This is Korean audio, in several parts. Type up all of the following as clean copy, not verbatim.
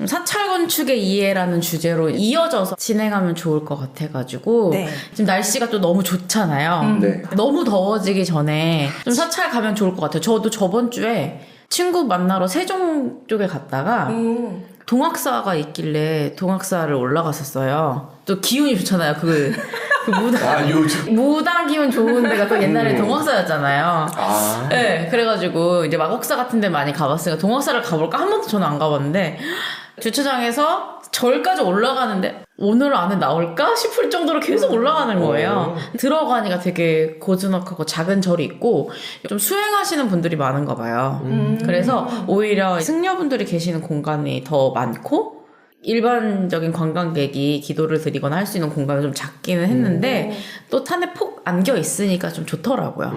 사찰 건축의 이해라는 주제로 이어져서 진행하면 좋을 것 같아가지고 네. 지금 날씨가 또 너무 좋잖아요. 네. 너무 더워지기 전에 좀 사찰 가면 좋을 것 같아요. 저도 저번 주에 친구 만나러 세종 쪽에 갔다가 동학사가 있길래 동학사를 올라갔었어요. 또 기운이 좋잖아요. 그 무당, 요즘. 무당 기운 좋은 데가 또 옛날에 동학사였잖아요. 아. 네, 그래가지고 이제 마곡사 같은 데 많이 가봤으니까 동학사를 가볼까? 한 번도 저는 안 가봤는데 주차장에서 절까지 올라가는데 오늘 안에 나올까 싶을 정도로 계속 올라가는 거예요. 들어가니까 되게 고즈넉하고 작은 절이 있고 좀 수행하시는 분들이 많은가 봐요. 그래서 오히려 승려분들이 계시는 공간이 더 많고 일반적인 관광객이 기도를 드리거나 할 수 있는 공간이 좀 작기는 했는데 또 산에 폭 안겨 있으니까 좀 좋더라고요.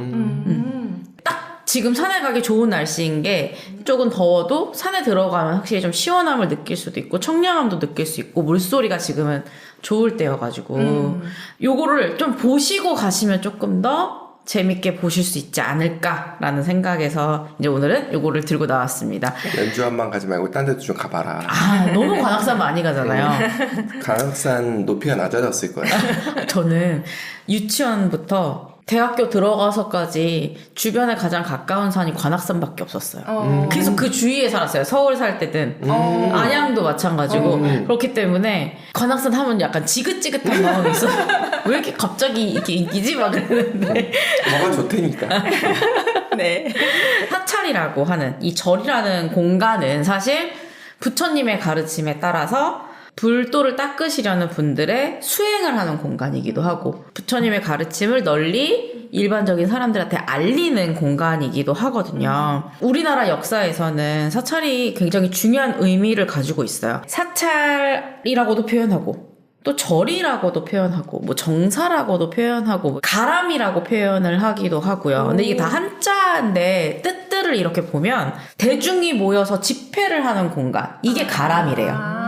딱 지금 산에 가기 좋은 날씨인 게 조금 더워도 산에 들어가면 확실히 좀 시원함을 느낄 수도 있고 청량함도 느낄 수 있고 물소리가 지금은 좋을 때여가지고 요거를 좀 보시고 가시면 조금 더 재밌게 보실 수 있지 않을까라는 생각에서 이제 오늘은 요거를 들고 나왔습니다. 연주한만 가지 말고 딴 데도 좀 가봐라. 아, 너무 관악산 많이 가잖아요. 관악산 높이가 낮아졌을 거예요. 저는 유치원부터 대학교 들어가서까지 주변에 가장 가까운 산이 관악산밖에 없었어요. 계속 그 주위에 살았어요. 서울 살 때든 안양도 마찬가지고 그렇기 때문에 관악산 하면 약간 지긋지긋한 마음이 있어요. 왜 이렇게 갑자기 이렇게 인기지? 막 그러는데 뭐가 좋다니까. 네. 사찰이라고 하는 이 절이라는 공간은 사실 부처님의 가르침에 따라서 불도를 닦으시려는 분들의 수행을 하는 공간이기도 하고 부처님의 가르침을 널리 일반적인 사람들한테 알리는 공간이기도 하거든요. 우리나라 역사에서는 사찰이 굉장히 중요한 의미를 가지고 있어요. 사찰이라고도 표현하고 또 절이라고도 표현하고 뭐 정사라고도 표현하고 뭐 가람이라고 표현을 하기도 하고요. 근데 이게 다 한자인데 뜻들을 이렇게 보면 대중이 모여서 집회를 하는 공간 이게 가람이래요.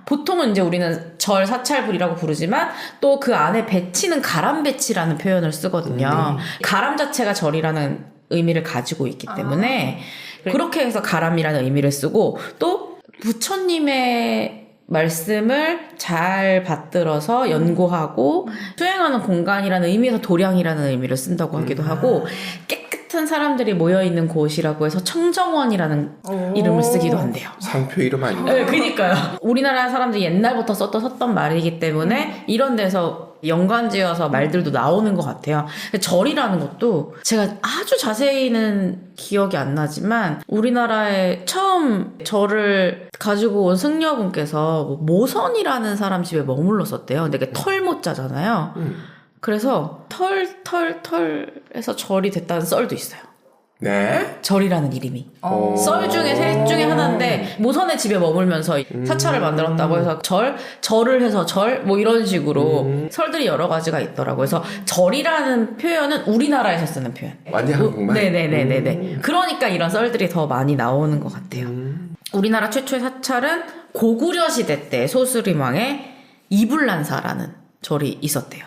보통은 이제 우리는 절 사찰불이라고 부르지만 또 그 안에 배치는 가람배치라는 표현을 쓰거든요. 가람 자체가 절이라는 의미를 가지고 있기 때문에 그렇게 해서 가람이라는 의미를 쓰고 또 부처님의 말씀을 잘 받들어서 연구하고 수행하는 공간이라는 의미에서 도량이라는 의미를 쓴다고 하기도 하고 깨끗한 사람들이 모여있는 곳이라고 해서 청정원이라는 이름을 쓰기도 한대요. 상표 이름 아닌가? 네, 그니까요. 우리나라 사람들이 옛날부터 썼던 말이기 때문에 이런 데서 연관지어서 말들도 나오는 것 같아요. 절이라는 것도 제가 아주 자세히는 기억이 안 나지만 우리나라에 처음 절을 가지고 온 승려분께서 모선이라는 사람 집에 머물렀었대요. 근데 그게 털모자잖아요. 그래서 털에서 절이 됐다는 썰도 있어요. 네. 절이라는 이름이. 썰 중에 셋 중에 하나인데 모선의 집에 머물면서 사찰을 만들었다고 해서 절을 해서 뭐 이런 식으로 설들이 여러 가지가 있더라고요. 그래서 절이라는 표현은 우리나라에서 쓰는 표현. 완전 한국말? 네네네네. 그러니까 이런 썰들이 더 많이 나오는 것 같아요. 우리나라 최초의 사찰은 고구려 시대 때 소수림왕의 이불란사라는 절이 있었대요.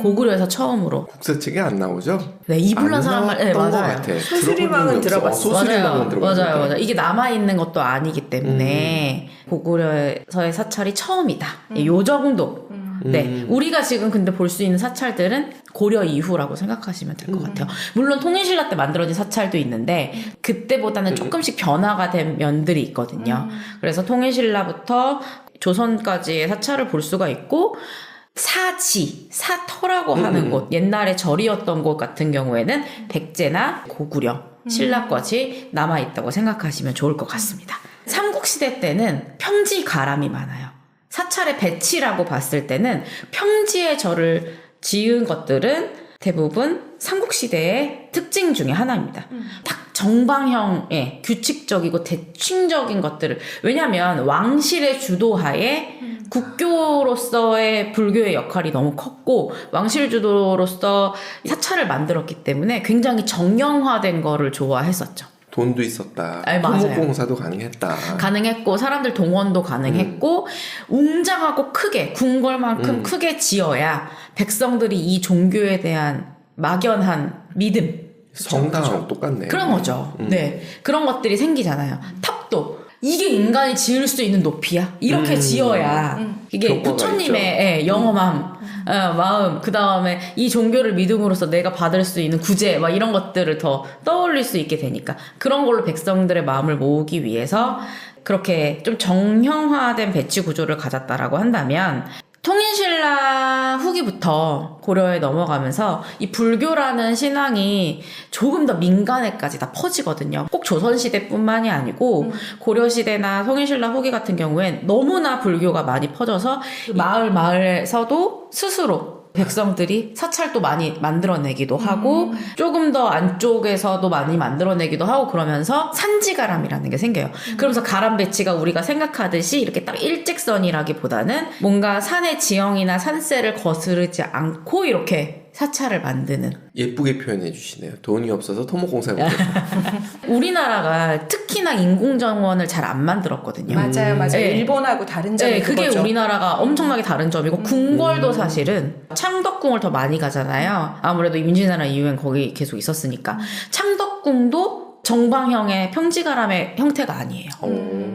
고구려에서 처음으로. 국사책에 안 나오죠? 네, 이불란사란 말, 네, 맞아요. 소수림왕은 들어봤어. 소수림왕은 들어봤어. 맞아요. 이게 남아있는 것도 아니기 때문에 고구려에서의 사찰이 처음이다. 요 정도. 네. 우리가 지금 근데 볼 수 있는 사찰들은 고려 이후라고 생각하시면 될 것 같아요. 물론 통일신라 때 만들어진 사찰도 있는데 그때보다는 조금씩 변화가 된 면들이 있거든요. 그래서 통일신라부터 조선까지의 사찰을 볼 수가 있고 사터라고 하는 곳, 옛날에 절이었던 곳 같은 경우에는 백제나 고구려, 신라까지 남아있다고 생각하시면 좋을 것 같습니다. 삼국시대 때는 평지 가람이 많아요. 사찰의 배치라고 봤을 때는 평지에 절을 지은 것들은 대부분 삼국시대의 특징 중에 하나입니다. 딱 정방형의 규칙적이고 대칭적인 것들을, 왜냐하면 왕실의 주도하에 국교로서의 불교의 역할이 너무 컸고 왕실 주도로서 사찰을 만들었기 때문에 굉장히 정형화된 거를 좋아했었죠. 돈도 있었다. 맞아요. 토목공사도 가능했다. 가능했고 사람들 동원도 가능했고 웅장하고 크게 궁궐만큼 크게 지어야 백성들이 이 종교에 대한 막연한 믿음, 성당하고 똑같네. 그런 거죠. 네, 그런 것들이 생기잖아요. 탑도 이게 인간이 지을 수 있는 높이야. 이렇게 지어야 이게 효과가 부처님의 영험함, 마음, 그 다음에 이 종교를 믿음으로써 내가 받을 수 있는 구제, 막 이런 것들을 더 떠올릴 수 있게 되니까 그런 걸로 백성들의 마음을 모으기 위해서 그렇게 좀 정형화된 배치 구조를 가졌다라고 한다면 통인신라 후기부터 고려에 넘어가면서 이 불교라는 신앙이 조금 더 민간에까지 다 퍼지거든요. 꼭 조선시대뿐만이 아니고 고려시대나 통인신라 후기 같은 경우엔 너무나 불교가 많이 퍼져서 마을에서도 스스로 백성들이 사찰도 많이 만들어내기도 하고 조금 더 안쪽에서도 많이 만들어내기도 하고 그러면서 산지가람이라는 게 생겨요. 그러면서 가람 배치가 우리가 생각하듯이 이렇게 딱 일직선이라기보다는 뭔가 산의 지형이나 산세를 거스르지 않고 이렇게 사찰을 만드는. 예쁘게 표현해 주시네요. 돈이 없어서 토목공사를 못했다. 우리나라가 특히나 인공정원을 잘 안 만들었거든요. 맞아요. 네. 일본하고 다른 점이 네, 그게 그거죠. 우리나라가 엄청나게 다른 점이고 궁궐도 사실은 창덕궁을 더 많이 가잖아요. 아무래도 임진왜란 이후엔 거기 계속 있었으니까. 창덕궁도 정방형의 평지가람의 형태가 아니에요.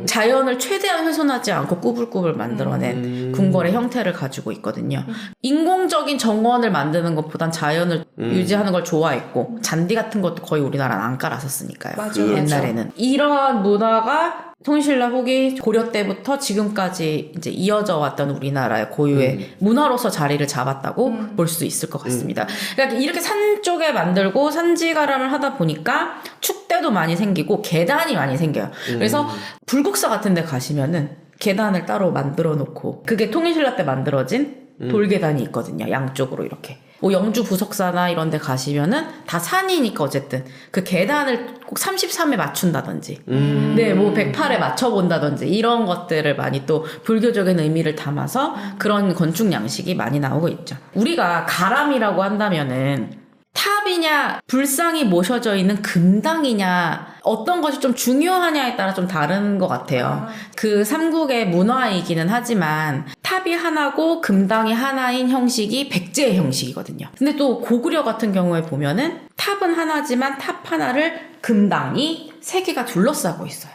자연을 최대한 훼손하지 않고 꾸불꾸불 만들어낸 궁궐의 형태를 가지고 있거든요. 인공적인 정원을 만드는 것보단 자연을 유지하는 걸 좋아했고 잔디 같은 것도 거의 우리나라는 안 깔았었으니까요. 맞아, 옛날에는. 이러한 문화가 통신라 후기 고려 때부터 지금까지 이제 이어져 왔던 우리나라의 고유의 문화로서 자리를 잡았다고 볼 수 있을 것 같습니다. 그러니까 이렇게 산 쪽에 만들고 산지가람을 하다 보니까 축대도 많이 생기고 계단이 많이 생겨요. 그래서 불국사 같은 데 가시면은 계단을 따로 만들어 놓고 그게 통일신라 때 만들어진 돌계단이 있거든요. 양쪽으로 이렇게. 뭐 영주 부석사나 이런 데 가시면은 다 산이니까 어쨌든 그 계단을 꼭 33에 맞춘다든지 네, 뭐 108에 맞춰본다든지 이런 것들을 많이 또 불교적인 의미를 담아서 그런 건축 양식이 많이 나오고 있죠. 우리가 가람이라고 한다면은 탑이냐 불상이 모셔져 있는 금당이냐 어떤 것이 좀 중요하냐에 따라 좀 다른 것 같아요. 그 삼국의 문화이기는 하지만 탑이 하나고 금당이 하나인 형식이 백제의 형식이거든요. 근데 또 고구려 같은 경우에 보면은 탑은 하나지만 탑 하나를 금당이 3개가 둘러싸고 있어요.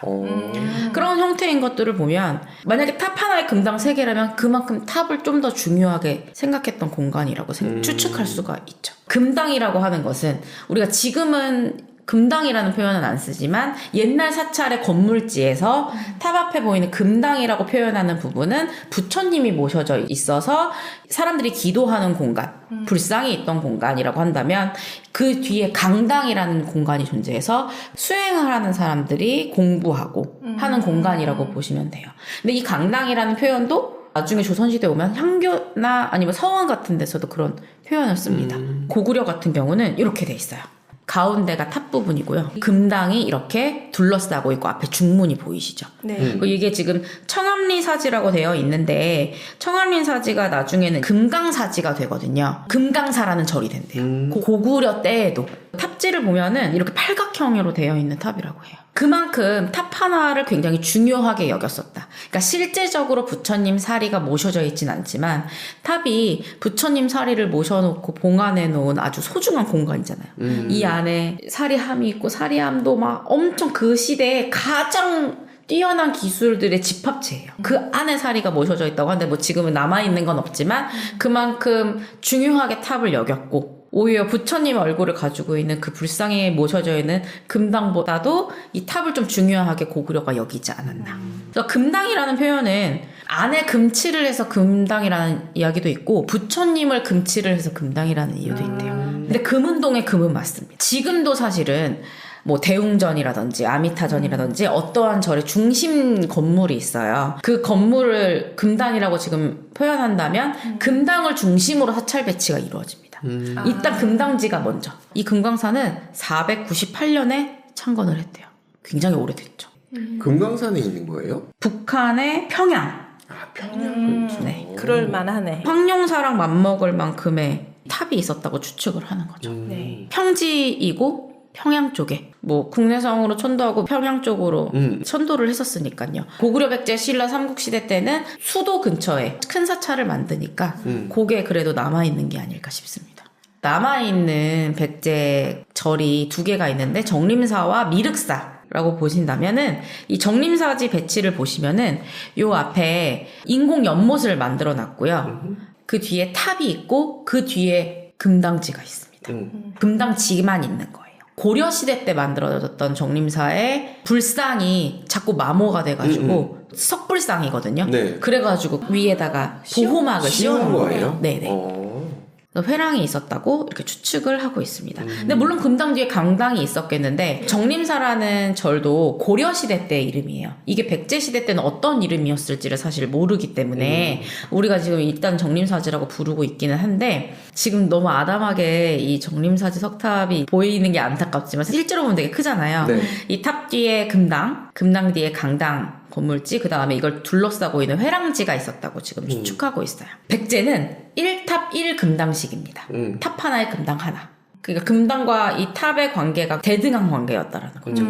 그런 형태인 것들을 보면 만약에 탑 하나에 금당 3개라면 그만큼 탑을 좀 더 중요하게 생각했던 공간이라고 추측할 수가 있죠. 금당이라고 하는 것은 우리가 지금은 금당이라는 표현은 안 쓰지만 옛날 사찰의 건물지에서 탑 앞에 보이는 금당이라고 표현하는 부분은 부처님이 모셔져 있어서 사람들이 기도하는 공간, 불상이 있던 공간이라고 한다면 그 뒤에 강당이라는 공간이 존재해서 수행을 하는 사람들이 공부하고 하는 공간이라고 보시면 돼요. 근데 이 강당이라는 표현도 나중에 조선시대 오면 향교나 아니면 서원 같은 데서도 그런 표현을 씁니다. 고구려 같은 경우는 이렇게 돼 있어요. 가운데가 탑 부분이고요. 금당이 이렇게 둘러싸고 있고 앞에 중문이 보이시죠? 네. 그리고 이게 지금 청암리사지라고 되어 있는데 청암리사지가 나중에는 금강사지가 되거든요. 금강사라는 절이 된대요. 고구려 때에도 탑지를 보면은 이렇게 팔각형으로 되어 있는 탑이라고 해요. 그만큼 탑 하나를 굉장히 중요하게 여겼었다. 그러니까 실제적으로 부처님 사리가 모셔져 있진 않지만 탑이 부처님 사리를 모셔놓고 봉안해 놓은 아주 소중한 공간이잖아요. 이 안에 사리함이 있고 사리함도 막 엄청 그 시대에 가장 뛰어난 기술들의 집합체예요. 그 안에 사리가 모셔져 있다고 하는데 뭐 지금은 남아있는 건 없지만 그만큼 중요하게 탑을 여겼고 오히려 부처님 얼굴을 가지고 있는 그 불상에 모셔져 있는 금당보다도 이 탑을 좀 중요하게 고구려가 여기지 않았나. 그래서 금당이라는 표현은 안에 금칠을 해서 금당이라는 이야기도 있고 부처님을 금칠을 해서 금당이라는 이유도 있대요. 근데 금은동의 금은 맞습니다. 지금도 사실은 뭐 대웅전이라든지 아미타전이라든지 어떠한 절의 중심 건물이 있어요. 그 건물을 금당이라고 지금 표현한다면 금당을 중심으로 사찰 배치가 이루어집니다. 일단 금당지가 먼저. 이 금강산은 498년에 창건을 했대요. 굉장히 오래됐죠. 금강산에 있는 거예요? 북한의 평양. 평양. 네. 그럴 만하네. 황룡사랑 맞먹을 만큼의 탑이 있었다고 추측을 하는 거죠. 네. 평지이고 평양 쪽에 뭐 국내성으로 천도하고 평양 쪽으로 천도를 했었으니까요. 고구려 백제 신라 삼국시대 때는 수도 근처에 큰 사찰을 만드니까 그게 그래도 남아있는 게 아닐까 싶습니다. 남아있는 백제 절이 2개가 있는데 정림사와 미륵사로 라고 보신다면은 이 정림사지 배치를 보시면은 요 앞에 인공 연못을 만들어 놨고요. 그 뒤에 탑이 있고 그 뒤에 금당지가 있습니다. 금당지만 있는 거예요. 고려시대 때 만들어졌던 정림사의 불상이 자꾸 마모가 돼가지고 석불상이거든요. 네. 그래가지고 위에다가 보호막을 씌워놓은 거예요. 네네. 회랑이 있었다고 이렇게 추측을 하고 있습니다. 근데 물론 금당 뒤에 강당이 있었겠는데 정림사라는 절도 고려시대 때 이름이에요. 이게 백제시대 때는 어떤 이름이었을지를 사실 모르기 때문에 우리가 지금 일단 정림사지라고 부르고 있기는 한데 지금 너무 아담하게 이 정림사지 석탑이 보이는 게 안타깝지만 실제로 보면 되게 크잖아요. 네. 이 탑 뒤에 금당 뒤에 강당 건물지, 그 다음에 이걸 둘러싸고 있는 회랑지가 있었다고 지금 추측하고 있어요. 백제는 1탑 1금당식입니다. 탑 하나에 금당 하나. 그러니까 금당과 이 탑의 관계가 대등한 관계였다라는 거죠.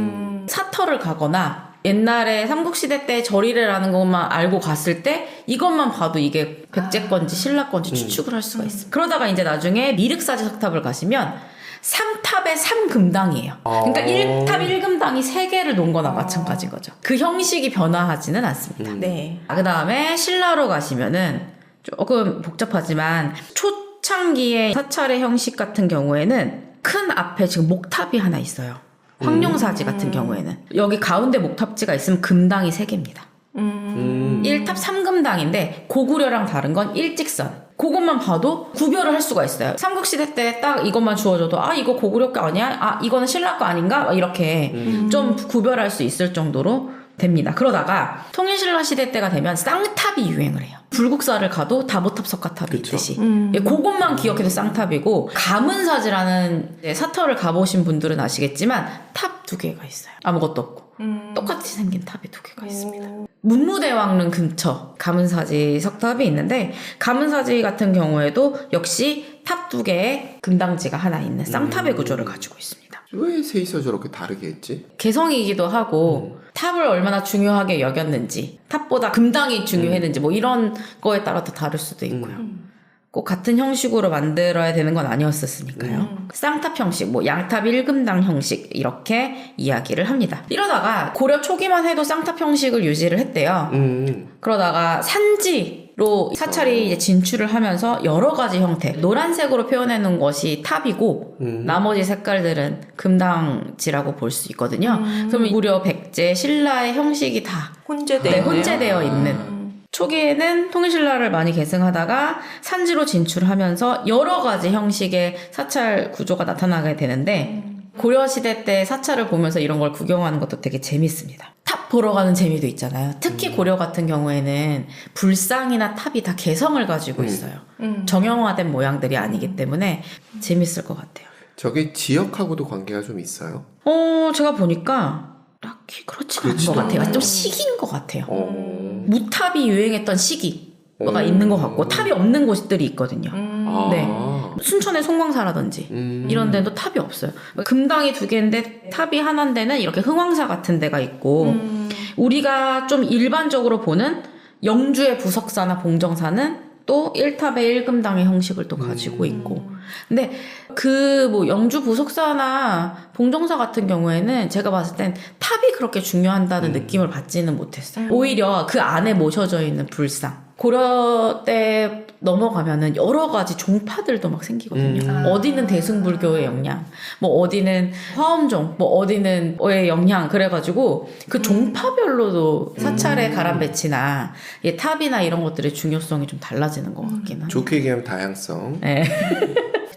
사터를 가거나 옛날에 삼국시대 때 절이래라는 것만 알고 갔을 때 이것만 봐도 이게 백제 건지 신라 건지 추측을 할 수가 있어요. 그러다가 이제 나중에 미륵사지 석탑을 가시면 3탑에 3금당이에요. 그러니까 1탑 1금당이 3개를 놓은 거나 마찬가지인 거죠. 그 형식이 변화하지는 않습니다. 네. 그 다음에 신라로 가시면은 조금 복잡하지만 초창기의 사찰의 형식 같은 경우에는 큰 앞에 지금 목탑이 하나 있어요. 황룡사지 같은 경우에는 여기 가운데 목탑지가 있으면 금당이 3개입니다. 1탑 3금당인데 고구려랑 다른 건 일직선. 그것만 봐도 구별을 할 수가 있어요. 삼국시대 때 딱 이것만 주어줘도 아 이거 고구려 거 아니야? 아 이거는 신라 거 아닌가? 이렇게 좀 구별할 수 있을 정도로 됩니다. 그러다가 통일신라 시대 때가 되면 쌍탑이 유행을 해요. 불국사를 가도 다보탑 석가탑이 있듯이 그것만 기억해도 쌍탑이고 가문사지라는 사터를 가보신 분들은 아시겠지만 탑 2개가 있어요. 아무것도 없고 똑같이 생긴 탑이 2개가 있습니다. 문무대왕릉 근처 가문사지 석탑이 있는데 가문사지 같은 경우에도 역시 탑 2개의 금당지가 하나 있는 쌍탑의 구조를 가지고 있습니다. 왜 셋이서 저렇게 다르게 했지? 개성이기도 하고 탑을 얼마나 중요하게 여겼는지 탑보다 금당이 중요했는지 뭐 이런 거에 따라 또 다를 수도 있고요. 꼭 같은 형식으로 만들어야 되는 건 아니었었으니까요. 쌍탑 형식, 뭐 양탑 1금당 형식 이렇게 이야기를 합니다. 이러다가 고려 초기만 해도 쌍탑 형식을 유지를 했대요. 그러다가 산지로 사찰이 이제 진출을 하면서 여러 가지 형태, 노란색으로 표현해 놓은 것이 탑이고 나머지 색깔들은 금당지라고 볼 수 있거든요. 그러면 고려, 백제, 신라의 형식이 다 혼재되어 있는 초기에는 통일신라를 많이 계승하다가 산지로 진출하면서 여러 가지 형식의 사찰 구조가 나타나게 되는데 고려시대 때 사찰을 보면서 이런 걸 구경하는 것도 되게 재밌습니다. 탑 보러 가는 재미도 있잖아요. 특히 고려 같은 경우에는 불상이나 탑이 다 개성을 가지고 있어요. 정형화된 모양들이 아니기 때문에 재밌을 것 같아요. 저게 지역하고도 관계가 좀 있어요? 제가 보니까 딱히 그렇지는 않은 것 같아요. 좀 시기인 것 같아요. 무탑이 유행했던 시기가 있는 것 같고 탑이 없는 곳들이 있거든요. 네. 순천의 송광사라든지 이런 데도 탑이 없어요. 금당이 2개인데 탑이 하나인 데는 이렇게 흥왕사 같은 데가 있고 우리가 좀 일반적으로 보는 영주의 부석사나 봉정사는 또 1탑의 1금당의 형식을 또 가지고 있고 근데 그 뭐 영주 부석사나 봉정사 같은 경우에는 제가 봤을 땐 탑이 그렇게 중요한다는 느낌을 받지는 못했어요. 오히려 그 안에 모셔져 있는 불상 고려 때 넘어가면은 여러 가지 종파들도 막 생기거든요. 어디는 대승불교의 영향, 뭐 어디는 화엄종, 뭐 어디는 의 영향 그래가지고 그 종파별로도 사찰의 가람 배치나 탑이나 이런 것들의 중요성이 좀 달라지는 것 같긴 하네요. 좋게 얘기하면 다양성. 네.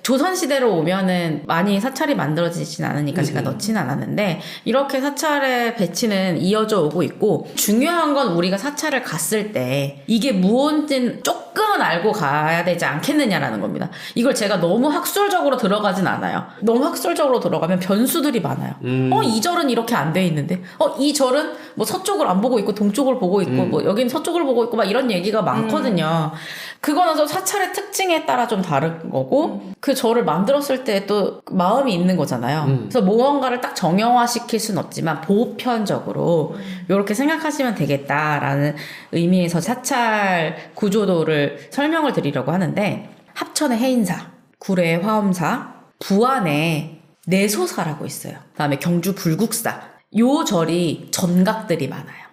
조선시대로 오면은 많이 사찰이 만들어지진 않으니까 제가 넣진 않았는데 이렇게 사찰의 배치는 이어져 오고 있고 중요한 건 우리가 사찰을 갔을 때 이게 무언진 조금은 알고 가야 되지 않겠느냐라는 겁니다. 이걸 제가 너무 학술적으로 들어가진 않아요. 너무 학술적으로 들어가면 변수들이 많아요. 이 절은 이렇게 안 돼 있는데 이 절은 뭐 서쪽을 안 보고 있고 동쪽을 보고 있고 뭐 여긴 서쪽을 보고 있고 막 이런 얘기가 많거든요. 그거는 사찰의 특징에 따라 좀 다른 거고 그 절을 만들었을 때 또 마음이 있는 거잖아요. 그래서 무언가를 딱 정형화시킬 순 없지만 보편적으로 이렇게 생각하시면 되겠다라는 의미에서 사찰 구조도를 설명을 드리려고 하는데 합천의 해인사, 구례의 화엄사, 부안의 내소사라고 있어요. 그다음에 경주 불국사 요 절이 전각들이 많아요.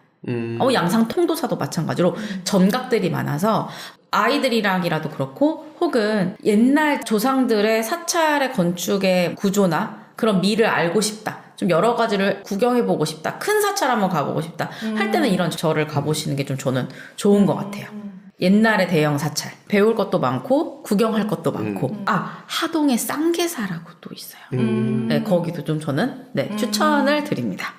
양상 통도사도 마찬가지로 전각들이 많아서 아이들이랑이라도 그렇고 혹은 옛날 조상들의 사찰의 건축의 구조나 그런 미를 알고 싶다. 좀 여러 가지를 구경해보고 싶다. 큰 사찰 한번 가보고 싶다. 할 때는 이런 절을 가보시는 게 좀 저는 좋은 것 같아요. 옛날의 대형 사찰. 배울 것도 많고 구경할 것도 많고 하동에 쌍계사라고 또 있어요. 네, 거기도 좀 저는 추천을 드립니다.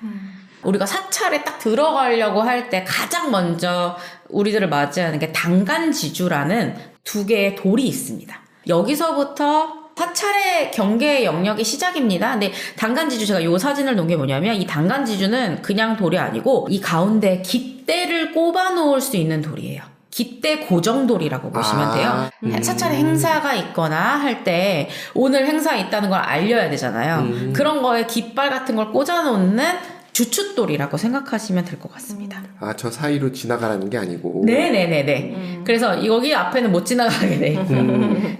우리가 사찰에 딱 들어가려고 할 때 가장 먼저 우리들을 맞이하는 게 당간지주라는 두 개의 돌이 있습니다. 여기서부터 사찰의 경계의 영역이 시작입니다. 근데 당간지주 제가 요 사진을 놓은 게 뭐냐면 이 당간지주는 그냥 돌이 아니고 이 가운데 깃대를 꼽아 놓을 수 있는 돌이에요. 깃대 고정돌이라고 보시면 돼요. 사찰에 행사가 있거나 할 때 오늘 행사 있다는 걸 알려야 되잖아요. 그런 거에 깃발 같은 걸 꽂아 놓는 주춧돌이라고 생각하시면 될 것 같습니다. 저 사이로 지나가라는 게 아니고. 네네네네. 그래서 여기 앞에는 못 지나가게 돼 있고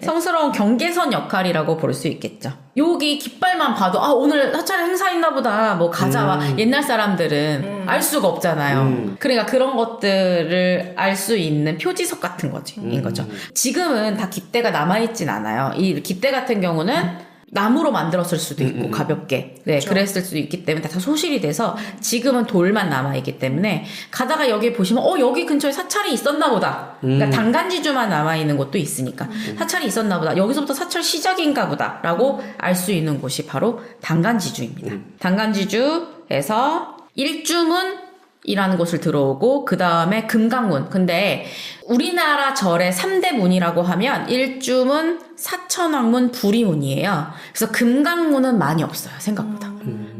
성스러운 경계선 역할이라고 볼 수 있겠죠. 여기 깃발만 봐도 오늘 사찰에 행사 있나 보다 뭐 가자 옛날 사람들은 알 수가 없잖아요. 그러니까 그런 것들을 알 수 있는 표지석 같은 인 거죠. 지금은 다 깃대가 남아있진 않아요. 이 깃대 같은 경우는 나무로 만들었을 수도 있고 가볍게 그렇죠. 그랬을 수도 있기 때문에 다 소실이 돼서 지금은 돌만 남아있기 때문에 가다가 여기 보시면 여기 근처에 사찰이 있었나 보다. 그러니까 당간지주만 남아있는 곳도 있으니까 사찰이 있었나 보다. 여기서부터 사찰 시작인가 보다 라고 알 수 있는 곳이 바로 당간지주입니다. 당간지주에서 일주문이라는 곳을 들어오고 그 다음에 금강문. 근데 우리나라 절의 3대 문이라고 하면 일주문, 사천왕문, 부리문이에요. 그래서 금강문은 많이 없어요. 생각보다.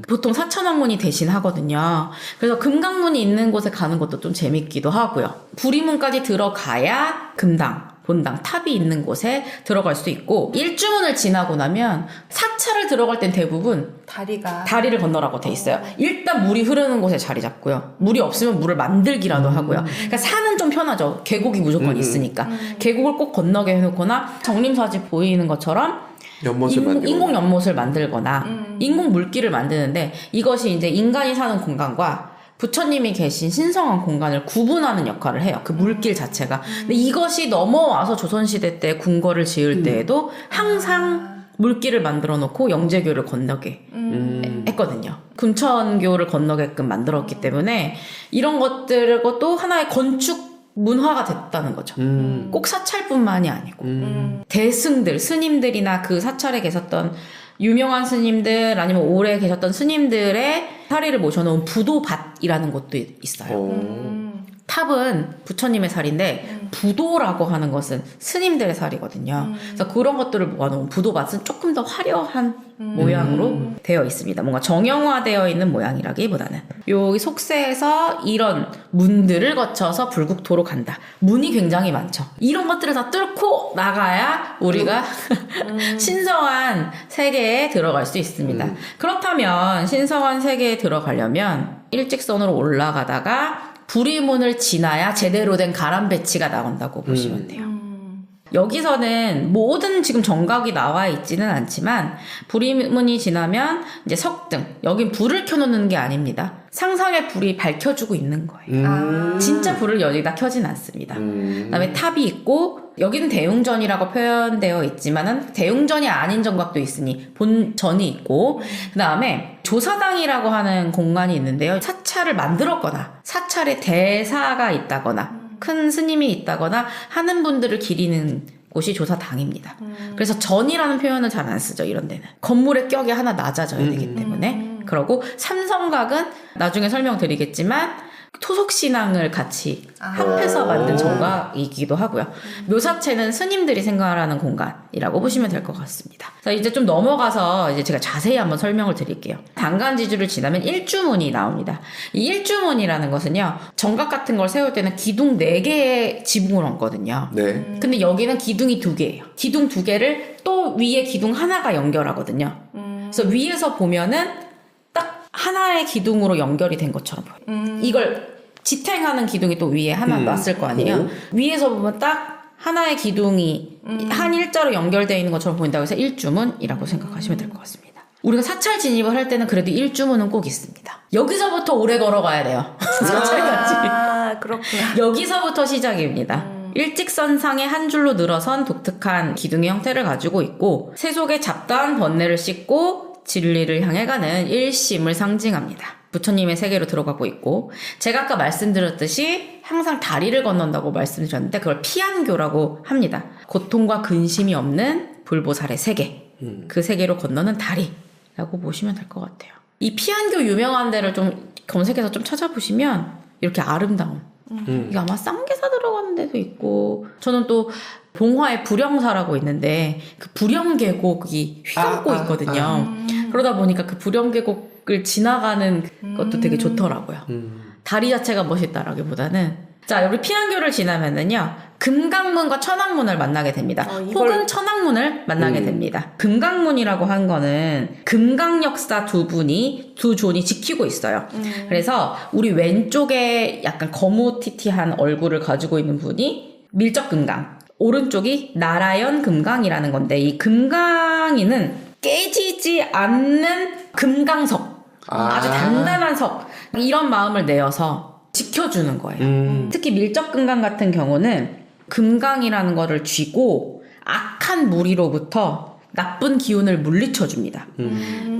보통 사천왕문이 대신 하거든요. 그래서 금강문이 있는 곳에 가는 것도 좀 재밌기도 하고요. 부리문까지 들어가야 금당, 본당, 탑이 있는 곳에 들어갈 수 있고 일주문을 지나고 나면 사찰을 들어갈 땐 대부분 다리를 건너라고 돼 있어요. 일단 물이 흐르는 곳에 자리 잡고요. 물이 없으면 물을 만들기라도 하고요. 그러니까 산은 좀 편하죠. 계곡이 무조건 있으니까. 계곡을 꼭 건너게 해놓거나 정림사지 보이는 것처럼 인공 연못을 만들거나 인공 물길을 만드는데 이것이 이제 인간이 사는 공간과 부처님이 계신 신성한 공간을 구분하는 역할을 해요. 그 물길 자체가. 근데 이것이 넘어와서 조선시대 때 궁궐을 지을 때에도 항상 물길을 만들어 놓고 영재교를 건너게 했거든요. 군천교를 건너게끔 만들었기 때문에 이런 것들과 또 하나의 건축 문화가 됐다는 거죠. 꼭 사찰뿐만이 아니고 대승들, 스님들이나 그 사찰에 계셨던 유명한 스님들 아니면 오래 계셨던 스님들의 사리를 모셔놓은 부도밭이라는 곳도 있어요. 탑은 부처님의 살인데 부도라고 하는 것은 스님들의 살이거든요. 그래서 그런 것들을 모아놓은 부도밭은 조금 더 화려한 모양으로 되어 있습니다. 뭔가 정형화되어 있는 모양이라기보다는 여기 속세에서 이런 문들을 거쳐서 불국토로 간다. 문이 굉장히 많죠. 이런 것들을 다 뚫고 나가야 우리가 신성한 세계에 들어갈 수 있습니다. 그렇다면 신성한 세계에 들어가려면 일직선으로 올라가다가 부리문을 지나야 제대로 된 가람배치가 나온다고 보시면 돼요. 여기서는 모든 지금 정각이 나와 있지는 않지만 부리문이 지나면 이제 석등, 여긴 불을 켜놓는 게 아닙니다. 상상의 불이 밝혀주고 있는 거예요. 진짜 불을 여기다 켜진 않습니다. 그다음에 탑이 있고 여기는 대웅전이라고 표현되어 있지만은 대웅전이 아닌 정각도 있으니 본전이 있고 그다음에 조사당이라고 하는 공간이 있는데요. 사찰을 만들었거나 사찰에 대사가 있다거나 큰 스님이 있다거나 하는 분들을 기리는 곳이 조사당입니다. 그래서 전이라는 표현을 잘 안 쓰죠. 이런 데는. 건물의 격이 하나 낮아져야 되기 때문에. 그러고 삼성각은 나중에 설명드리겠지만 토속신앙을 같이 합해서 만든 정각이기도 하고요. 묘사체는 스님들이 생활하는 공간이라고 보시면 될 것 같습니다. 자, 이제 좀 넘어가서 이제 제가 자세히 한번 설명을 드릴게요. 당간지주를 지나면 일주문이 나옵니다. 이 일주문이라는 것은요, 정각 같은 걸 세울 때는 기둥 4개의 지붕을 얹거든요. 네. 근데 여기는 기둥이 2개예요. 기둥 2개를 또 위에 기둥 하나가 연결하거든요. 그래서 위에서 보면은 딱 하나의 기둥으로 연결이 된 것처럼 보여요. 이걸 지탱하는 기둥이 또 위에 하나 놨을 거 아니에요. 위에서 보면 딱 하나의 기둥이 한 일자로 연결되어 있는 것처럼 보인다고 해서 일주문이라고 생각하시면 될 것 같습니다. 우리가 사찰 진입을 할 때는 그래도 일주문은 꼭 있습니다. 여기서부터 오래 걸어가야 돼요. 사찰까지. 아, 그렇구나. 여기서부터 시작입니다. 일직선상에 한 줄로 늘어선 독특한 기둥의 형태를 가지고 있고 새 속에 잡다한 번뇌를 씻고 진리를 향해 가는 일심을 상징합니다. 부처님의 세계로 들어가고 있고 제가 아까 말씀드렸듯이 항상 다리를 건넌다고 말씀드렸는데 그걸 피안교라고 합니다. 고통과 근심이 없는 불보살의 세계, 그 세계로 건너는 다리라고 보시면 될 것 같아요. 이 피안교 유명한 데를 좀 검색해서 좀 찾아보시면 이렇게 아름다운 이게 아마 쌍계사 들어가는 데도 있고 저는 또 봉화에 불영사라고 있는데 그 불영계곡이 휘감고 있거든요. 그러다 보니까 그 불영계곡을 지나가는 것도 되게 좋더라고요. 다리 자체가 멋있다라기보다는 자 우리 피안교를 지나면은요 금강문과 천왕문을 만나게 됩니다. 혹은 천왕문을 만나게 됩니다. 금강문이라고 한 거는 금강역사 두 존이 지키고 있어요. 그래서 우리 왼쪽에 약간 거무튀튀한 얼굴을 가지고 있는 분이 밀적금강, 오른쪽이 나라연 금강이라는 건데 이 금강이는 깨지지 않는 금강석, 아주 단단한 석 이런 마음을 내어서 지켜주는 거예요. 특히 밀적금강 같은 경우는 금강이라는 거를 쥐고 악한 무리로부터 나쁜 기운을 물리쳐줍니다.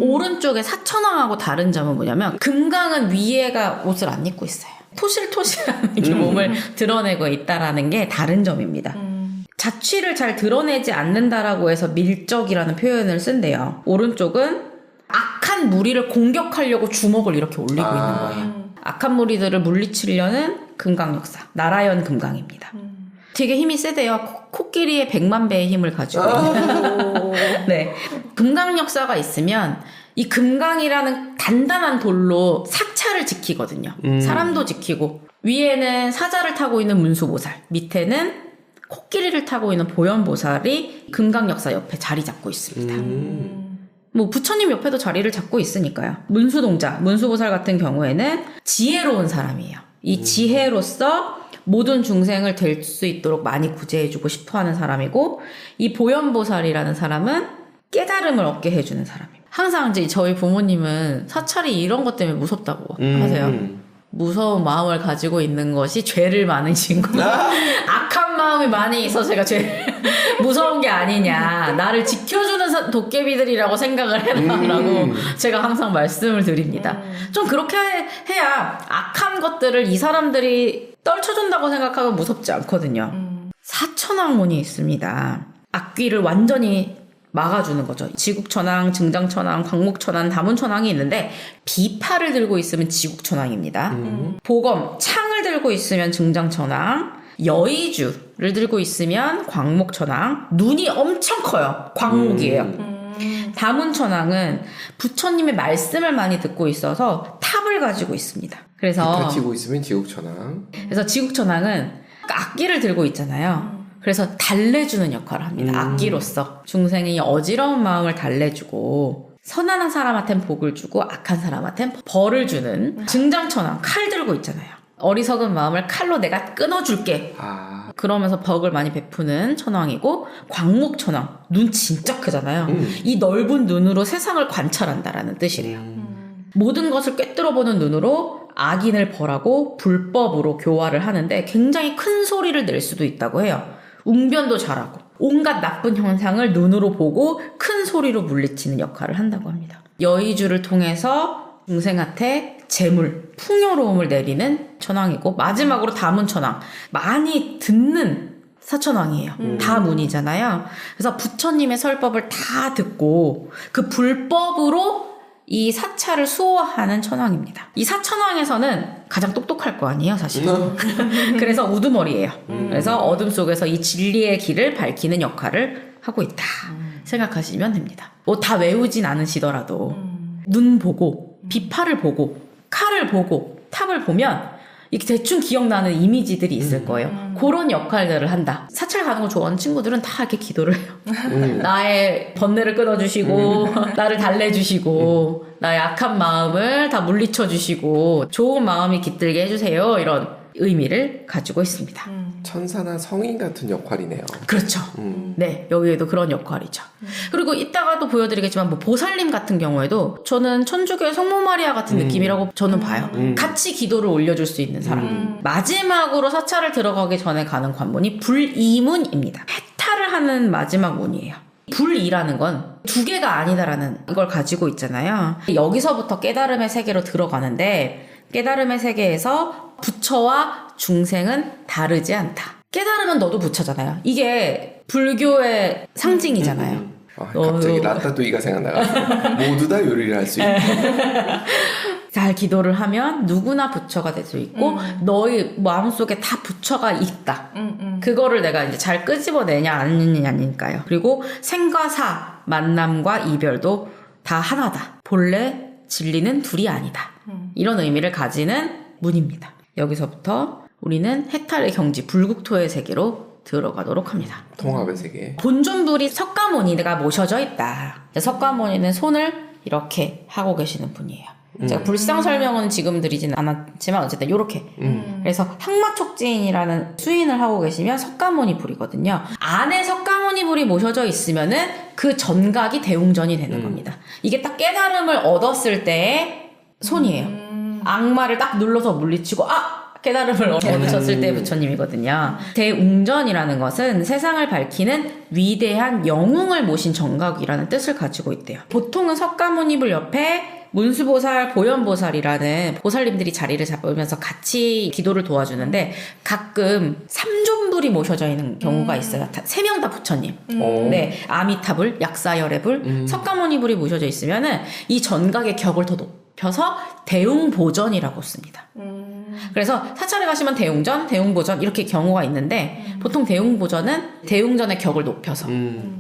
오른쪽에 사천왕하고 다른 점은 뭐냐면 금강은 위에가 옷을 안 입고 있어요. 토실토실한 이렇게 몸을 드러내고 있다라는 게 다른 점입니다. 자취를 잘 드러내지 않는다라고 해서 밀적이라는 표현을 쓴대요. 오른쪽은 악한 무리를 공격하려고 주먹을 이렇게 올리고 있는 거예요. 악한 무리들을 물리치려는 금강역사, 나라연 금강입니다. 되게 힘이 세대요. 코끼리의 100만 배의 힘을 가지고 있는. 네. 금강역사가 있으면 이 금강이라는 단단한 돌로 사찰을 지키거든요. 사람도 지키고 위에는 사자를 타고 있는 문수보살, 밑에는 코끼리를 타고 있는 보현보살이 금강역사 옆에 자리 잡고 있습니다. 뭐 부처님 옆에도 자리를 잡고 있으니까요. 문수동자, 문수보살 같은 경우에는 지혜로운 사람이에요. 이 지혜로서 모든 중생을 될 수 있도록 많이 구제해주고 싶어하는 사람이고 이 보현보살이라는 사람은 깨달음을 얻게 해주는 사람입니다. 항상 이제 저희 부모님은 사찰이 이런 것 때문에 무섭다고 하세요. 무서운 마음을 가지고 있는 것이 죄를 많으신 거. 악한 마음이 많이 있어서 제가 죄를 무서운 게 아니냐. 나를 지켜주는 도깨비들이라고 생각을 해라라고 제가 항상 말씀을 드립니다. 좀 그렇게 해야 악한 것들을 이 사람들이 떨쳐준다고 생각하면 무섭지 않거든요. 사천왕문이 있습니다. 악귀를 완전히 막아주는 거죠. 지국천왕, 증장천왕, 광목천왕, 다문천왕이 있는데 비파를 들고 있으면 지국천왕입니다. 보검, 창을 들고 있으면 증장천왕, 여의주를 들고 있으면 광목천왕, 눈이 엄청 커요. 광목이에요. 다문천왕은 부처님의 말씀을 많이 듣고 있어서 탑을 가지고 있습니다. 그래서 지고 있으면 지옥천왕. 그래서 지국천왕은 악기를 들고 있잖아요. 그래서 달래주는 역할을 합니다. 악기로서 중생이 어지러운 마음을 달래주고 선한 사람한테는 복을 주고 악한 사람한테는 벌을 주는 증장천왕, 칼 들고 있잖아요. 어리석은 마음을 칼로 내가 끊어줄게. 그러면서 덕을 많이 베푸는 천왕이고 광목천왕, 눈 진짜 크잖아요. 이 넓은 눈으로 세상을 관찰한다라는 뜻이래요. 모든 것을 꿰뚫어보는 눈으로 악인을 벌하고 불법으로 교화를 하는데 굉장히 큰 소리를 낼 수도 있다고 해요. 웅변도 잘하고 온갖 나쁜 현상을 눈으로 보고 큰 소리로 물리치는 역할을 한다고 합니다. 여의주를 통해서 중생한테 재물, 풍요로움을 내리는 천왕이고 마지막으로 다문천왕, 많이 듣는 사천왕이에요. 다 문이잖아요. 그래서 부처님의 설법을 다 듣고 그 불법으로 이 사찰을 수호하는 천왕입니다. 이 사천왕에서는 가장 똑똑할 거 아니에요, 사실. 그래서 우두머리예요. 그래서 어둠 속에서 이 진리의 길을 밝히는 역할을 하고 있다 생각하시면 됩니다. 뭐 다 외우진 않으시더라도 눈 보고 비파를 보고 칼을 보고 탑을 보면 이렇게 대충 기억나는 이미지들이 있을 거예요. 그런 역할들을 한다. 사찰 가는 거 좋아하는 친구들은 다 이렇게 기도를 해요. 나의 번뇌를 끊어주시고 나를 달래주시고 나의 악한 마음을 다 물리쳐주시고 좋은 마음이 깃들게 해주세요. 이런 의미를 가지고 있습니다. 천사나 성인 같은 역할이네요. 그렇죠. 네, 여기에도 그런 역할이죠. 그리고 이따가도 보여드리겠지만 뭐 보살님 같은 경우에도 저는 천주교의 성모 마리아 같은 느낌이라고 저는 봐요. 같이 기도를 올려줄 수 있는 사람. 마지막으로 사찰을 들어가기 전에 가는 관문이 불이문입니다. 해탈을 하는 마지막 문이에요. 불이라는 건 두 개가 아니다라는 걸 가지고 있잖아요. 여기서부터 깨달음의 세계로 들어가는데 깨달음의 세계에서 부처와 중생은 다르지 않다. 깨달음은 너도 부처잖아요. 이게 불교의 상징이잖아요. 갑자기 라따뚜이가 생각나가지고 모두 다 요리를 할 수 있고 잘 기도를 하면 누구나 부처가 될 수 있고 너의 마음속에 다 부처가 있다. 그거를 내가 이제 잘 끄집어내냐 아니냐니까요. 그리고 생과 사, 만남과 이별도 다 하나다. 본래 진리는 둘이 아니다. 이런 의미를 가지는 문입니다. 여기서부터 우리는 해탈의 경지 불국토의 세계로 들어가도록 합니다. 통합의 세계. 본존불이 석가모니가 모셔져 있다. 석가모니는 손을 이렇게 하고 계시는 분이에요. 제가 불상 설명은 지금 드리진 않았지만 어쨌든 요렇게 그래서 항마촉진이라는 수인을 하고 계시면 석가모니 불이거든요. 안에 석가모니 불이 모셔져 있으면은 그 전각이 대웅전이 되는 겁니다. 이게 딱 깨달음을 얻었을 때의 손이에요. 악마를 딱 눌러서 물리치고 깨달음을 얻으셨을 때 부처님이거든요. 대웅전이라는 것은 세상을 밝히는 위대한 영웅을 모신 정각이라는 뜻을 가지고 있대요. 보통은 석가모니불 옆에 문수보살, 보현보살이라는 보살님들이 자리를 잡으면서 같이 기도를 도와주는데 가끔 삼존불이 모셔져 있는 경우가 있어요. 3명 다 부처님. 네, 아미타불, 약사열애불, 석가모니불이 모셔져 있으면은 이 전각의 격을 더 높여서 대웅보전이라고 씁니다. 그래서 사찰에 가시면 대웅전, 대웅보전 이렇게 경우가 있는데 보통 대웅보전은 대웅전의 격을 높여서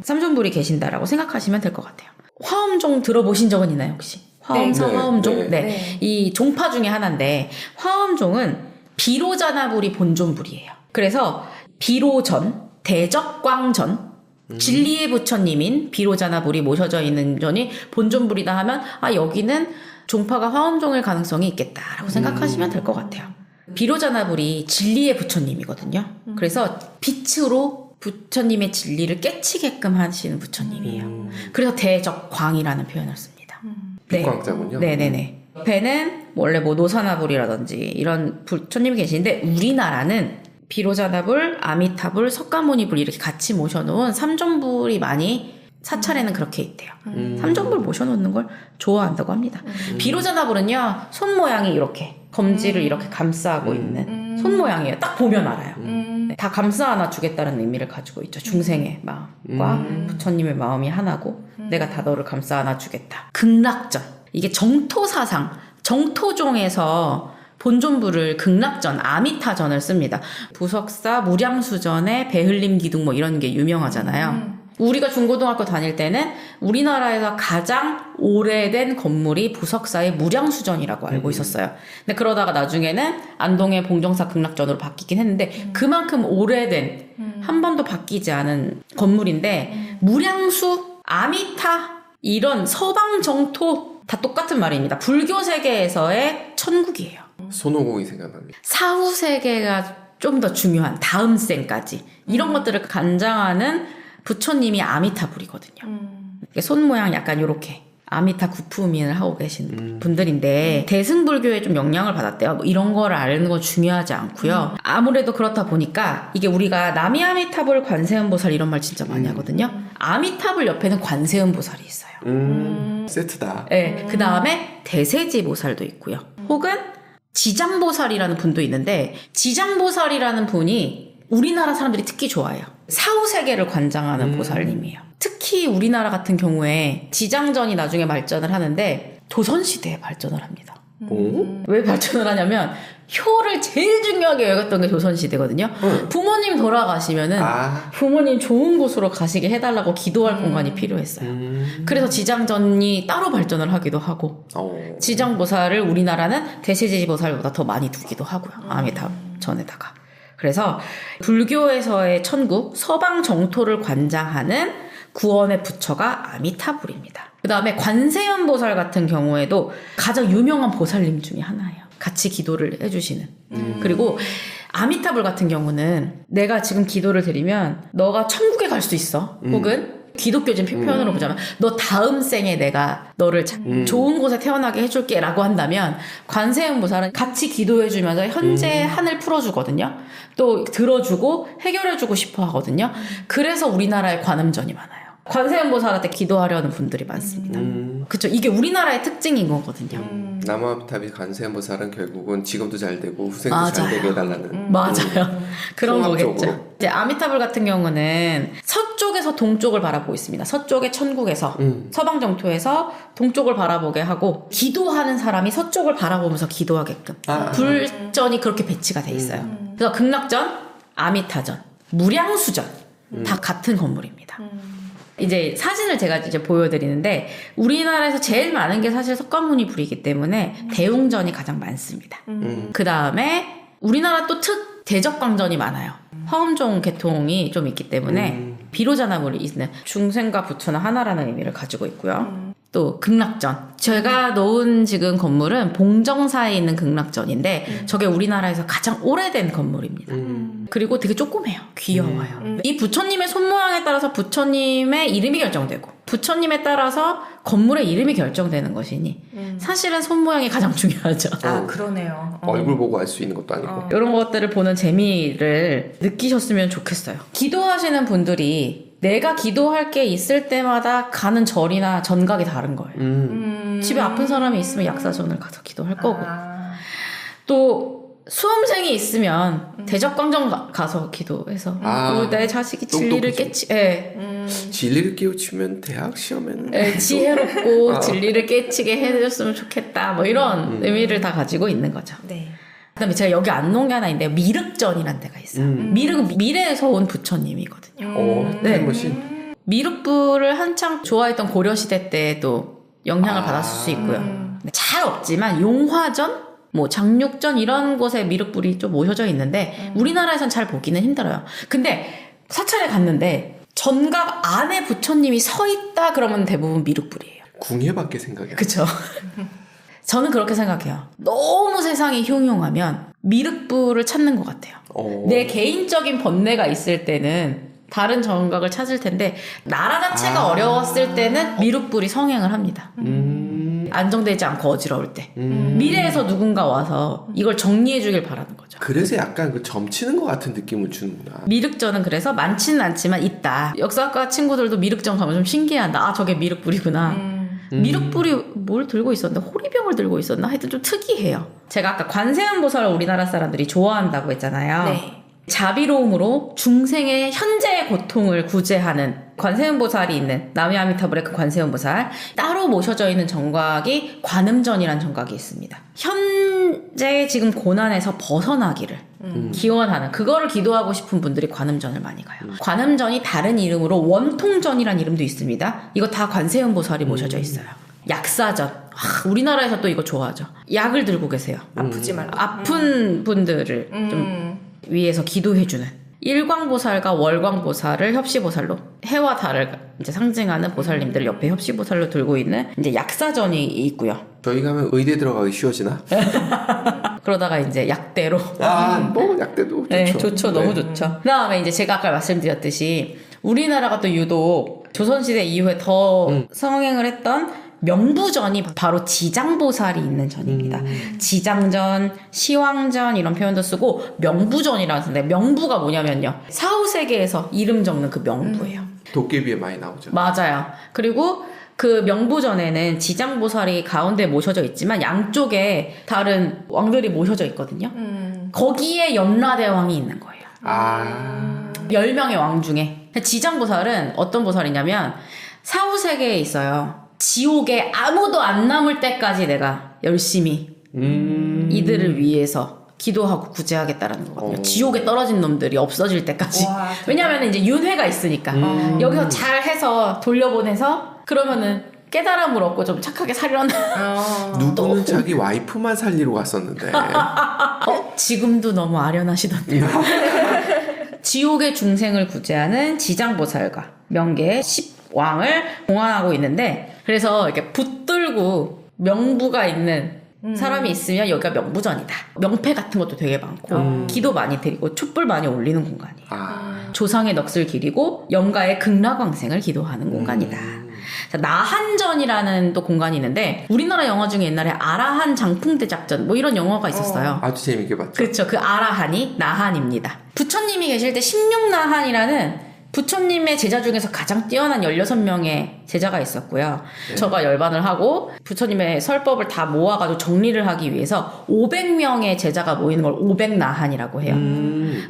삼존불이 계신다라고 생각하시면 될 것 같아요. 화엄종 들어보신 적은 있나요 혹시? 화엄사, 화엄종? 네. 이 종파 중에 하나인데 화엄종은 비로자나불이 본존불이에요. 그래서 비로전, 대적광전, 진리의 부처님인 비로자나불이 모셔져 있는 전이 본존불이다 하면 여기는 종파가 화엄종일 가능성이 있겠다라고 생각하시면 될 것 같아요. 비로자나불이 진리의 부처님이거든요. 그래서 빛으로 부처님의 진리를 깨치게끔 하시는 부처님이에요. 그래서 대적광이라는 표현을 씁니다. 빛광자군요. 네네네. 옆에는 원래 뭐 노사나불이라든지 이런 부처님이 계시는데 우리나라는 비로자나불, 아미타불, 석가모니불 이렇게 같이 모셔놓은 삼존불이 많이 사찰에는 그렇게 있대요. 삼존불 모셔놓는 걸 좋아한다고 합니다. 비로자나불은요 손 모양이 이렇게 검지를 이렇게 감싸고 있는 손 모양이에요. 딱 보면 알아요. 네, 다 감싸 안아주겠다는 의미를 가지고 있죠. 중생의 마음과 부처님의 마음이 하나고 내가 다 너를 감싸 안아주겠다. 극락전, 이게 정토사상, 정토종에서 본존불을 극락전, 아미타전을 씁니다. 부석사, 무량수전에 배흘림 기둥 뭐 이런 게 유명하잖아요. 우리가 중고등학교 다닐 때는 우리나라에서 가장 오래된 건물이 부석사의 무량수전이라고 알고 있었어요. 근데 그러다가 나중에는 안동의 봉정사 극락전으로 바뀌긴 했는데 그만큼 오래된 한 번도 바뀌지 않은 건물인데 무량수, 아미타 이런 서방 정토 다 똑같은 말입니다. 불교 세계에서의 천국이에요. 손오공이 생각납니다. 사후 세계가 좀 더 중요한 다음 생까지 이런 것들을 관장하는 부처님이 아미타불이거든요. 손 모양 약간 요렇게 아미타 구품인을 하고 계신 분들인데 대승불교에 좀 영향을 받았대요. 뭐 이런 거를 아는 건 중요하지 않고요. 아무래도 그렇다 보니까 이게 우리가 남이아미타불, 관세음보살 이런 말 진짜 많이 하거든요. 아미타불 옆에는 관세음보살이 있어요. 세트다. 네, 그 다음에 대세지보살도 있고요. 혹은 지장보살이라는 분도 있는데 지장보살이라는 분이 우리나라 사람들이 특히 좋아해요. 사후세계를 관장하는 보살님이에요. 특히 우리나라 같은 경우에 지장전이 나중에 발전을 하는데 조선시대에 발전을 합니다. 왜 발전을 하냐면 효를 제일 중요하게 여겼던 게 조선시대거든요. 부모님 돌아가시면은 부모님 좋은 곳으로 가시게 해달라고 기도할 공간이 필요했어요. 그래서 지장전이 따로 발전을 하기도 하고 지장보살을 우리나라는 대세지보살보다 더 많이 두기도 하고요. 아미타전에다가. 그래서 불교에서의 천국, 서방 정토를 관장하는 구원의 부처가 아미타불입니다. 그 다음에 관세음보살 같은 경우에도 가장 유명한 보살님 중에 하나예요. 같이 기도를 해주시는. 그리고 아미타불 같은 경우는 내가 지금 기도를 드리면 너가 천국에 갈 수 있어. 혹은 기독교진 표현으로 보자면 너 다음 생에 내가 너를 좋은 곳에 태어나게 해줄게 라고 한다면 관세음보살은 같이 기도해주면서 현재 한을 풀어주거든요. 또 들어주고 해결해주고 싶어 하거든요. 그래서 우리나라에 관음전이 많아요. 관세음보살한테 기도하려는 분들이 많습니다. 그쵸? 이게 우리나라의 특징인 거거든요. 남아미타불 관세음보살은 결국은 지금도 잘 되고 후생도 맞아요. 잘 되게 해달라는. 맞아요. 그런 통합적으로. 거겠죠. 이제 아미타불 같은 경우는 서쪽에서 동쪽을 바라보고 있습니다. 서쪽의 천국에서 서방 정토에서 동쪽을 바라보게 하고 기도하는 사람이 서쪽을 바라보면서 기도하게끔 불전이 그렇게 배치가 돼 있어요. 그래서 극락전, 아미타전, 무량수전 다 같은 건물입니다. 이제 사진을 제가 이제 보여드리는데 우리나라에서 제일 많은 게 사실 석가모니 불이기 때문에 대웅전이 가장 많습니다. 그 다음에 우리나라 또 대적광전이 많아요. 화엄종 계통이 좀 있기 때문에 비로자나물이 있는 중생과 부처는 하나라는 의미를 가지고 있고요. 또 극락전. 제가 놓은 지금 건물은 봉정사에 있는 극락전인데 저게 우리나라에서 가장 오래된 건물입니다. 그리고 되게 조그매요. 귀여워요. 이 부처님의 손모양에 따라서 부처님의 이름이 결정되고 부처님에 따라서 건물의 이름이 결정되는 것이니 사실은 손모양이 가장 중요하죠. 아, 그러네요. 얼굴 보고 알 수 있는 것도 아니고. 이런 것들을 보는 재미를 느끼셨으면 좋겠어요. 기도하시는 분들이 내가 기도할 게 있을 때마다 가는 절이나 전각이 다른 거예요. 집에 아픈 사람이 있으면 약사전을 가서 기도할 거고 또 수험생이 있으면 대적광전 가서 기도해서 내 자식이 진리를 깨치 진리를 깨우치면 대학 시험에는 지혜롭고 진리를 깨치게 해줬으면 좋겠다 뭐 이런 의미를 다 가지고 있는 거죠. 네. 그다음에 제가 여기 안 놓은 게 하나 있는데 미륵전이라는 데가 있어요. 미륵은 미래에서 온 부처님이거든요. 네. 멋진. 미륵불을 한창 좋아했던 고려시대 때도 영향을 받았을 수 있고요. 잘 없지만 용화전, 뭐 장육전 이런 곳에 미륵불이 좀 모셔져 있는데 우리나라에선 잘 보기는 힘들어요. 근데 사찰에 갔는데 전각 안에 부처님이 서 있다 그러면 대부분 미륵불이에요. 궁예밖에 생각이 안 그쵸? 저는 그렇게 생각해요. 너무 세상이 흉흉하면 미륵불을 찾는 것 같아요. 내 개인적인 번뇌가 있을 때는 다른 정각을 찾을 텐데 나라 자체가 어려웠을 때는 미륵불이 성행을 합니다. 안정되지 않고 어지러울 때 미래에서 누군가 와서 이걸 정리해 주길 바라는 거죠. 그래서 약간 그 점치는 것 같은 느낌을 주는구나. 미륵전은 그래서 많지는 않지만 있다. 역사과 친구들도 미륵전 가면 좀 신기하다. 아, 저게 미륵불이구나. 미륵불이 뭘 들고 있었나? 호리병을 들고 있었나? 하여튼 좀 특이해요. 제가 아까 관세음보살을 우리나라 사람들이 좋아한다고 했잖아요. 네. 자비로움으로 중생의 현재의 고통을 구제하는 관세음보살이 있는 남해아미타불의 그 관세음보살 따로 모셔져 있는 정각이 관음전이라는 정각이 있습니다. 현재 지금 고난에서 벗어나기를 기원하는 그거를 기도하고 싶은 분들이 관음전을 많이 가요. 관음전이 다른 이름으로 원통전이라는 이름도 있습니다. 이거 다 관세음보살이 모셔져 있어요. 약사전. 우리나라에서 또 이거 좋아하죠. 약을 들고 계세요. 아프지 말고. 아픈 분들을 좀 위에서 기도해주는 일광보살과 월광보살을 협시보살로 해와 달을 이제 상징하는 보살님들을 옆에 협시보살로 들고 있는 이제 약사전이 있고요. 저희 가면 의대 들어가기 쉬워지나? 그러다가 이제 약대로 뭐 약대도 좋죠. 네, 좋죠. 너무 좋죠. 그다음에 이제 제가 아까 말씀드렸듯이 우리나라가 또 유독 조선시대 이후에 더 성행을 했던 명부전이 바로 지장보살이 있는 전입니다. 지장전, 시황전 이런 표현도 쓰고 명부전이라고 하는데 명부가 뭐냐면요. 사후세계에서 이름 적는 그 명부예요. 도깨비에 많이 나오죠. 맞아요. 그리고 그 명부전에는 지장보살이 가운데 모셔져 있지만 양쪽에 다른 왕들이 모셔져 있거든요. 거기에 염라대왕이 있는 거예요. 10명의 왕 중에. 지장보살은 어떤 보살이냐면 사후세계에 있어요. 지옥에 아무도 안 남을 때까지 내가 열심히 이들을 위해서 기도하고 구제하겠다라는 거거든요. 지옥에 떨어진 놈들이 없어질 때까지. 왜냐면 이제 윤회가 있으니까. 여기서 잘 해서 돌려보내서 그러면은 깨달음을 얻고 좀 착하게 살려나. 누구는 자기 와이프만 살리러 갔었는데. 지금도 너무 아련하시던데요. 지옥의 중생을 구제하는 지장보살과 명계의 10왕을 공안하고 있는데 그래서 이렇게 붙들고 명부가 있는 사람이 있으면 여기가 명부전이다. 명패 같은 것도 되게 많고 기도 많이 드리고 촛불 많이 올리는 공간이에요. 조상의 넋을 기리고 영가의 극락왕생을 기도하는 공간이다. 자, 나한전이라는 또 공간이 있는데 우리나라 영화 중에 옛날에 아라한 장풍대작전 뭐 이런 영화가 있었어요. 아주 재밌게 봤죠. 그렇죠. 그 아라한이 나한입니다. 부처님이 계실 때 16나한이라는 부처님의 제자 중에서 가장 뛰어난 16명의 제자가 있었고요. 저가 열반을 하고 부처님의 설법을 다 모아가지고 정리를 하기 위해서 500명의 제자가 모이는 걸 500나한이라고 해요.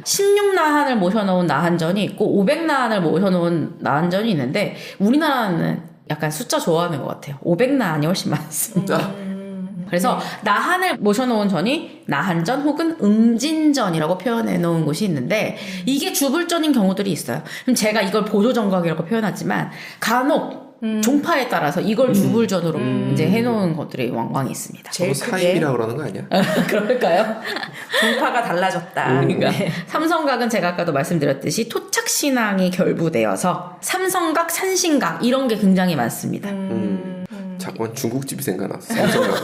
16나한을 모셔놓은 나한전이 있고 500나한을 모셔놓은 나한전이 있는데 우리나라는 약간 숫자 좋아하는 것 같아요. 500나한이 훨씬 많습니다. 그래서 나한을 모셔놓은 전이 나한전 혹은 응진전이라고 표현해 놓은 곳이 있는데 이게 주불전인 경우들이 있어요. 그럼 제가 이걸 보조정각이라고 표현하지만 간혹 종파에 따라서 이걸 주불전으로 이제 해놓은 것들이 왕왕 있습니다. 저거 사입이라 그러는 거 아니야? 그럴까요? 종파가 달라졌다. 그러니까 네. 삼성각은 제가 아까도 말씀드렸듯이 토착신앙이 결부되어서 삼성각, 산신각 이런 게 굉장히 많습니다. 자꾸만 중국집이 생각났어. 삼성각에.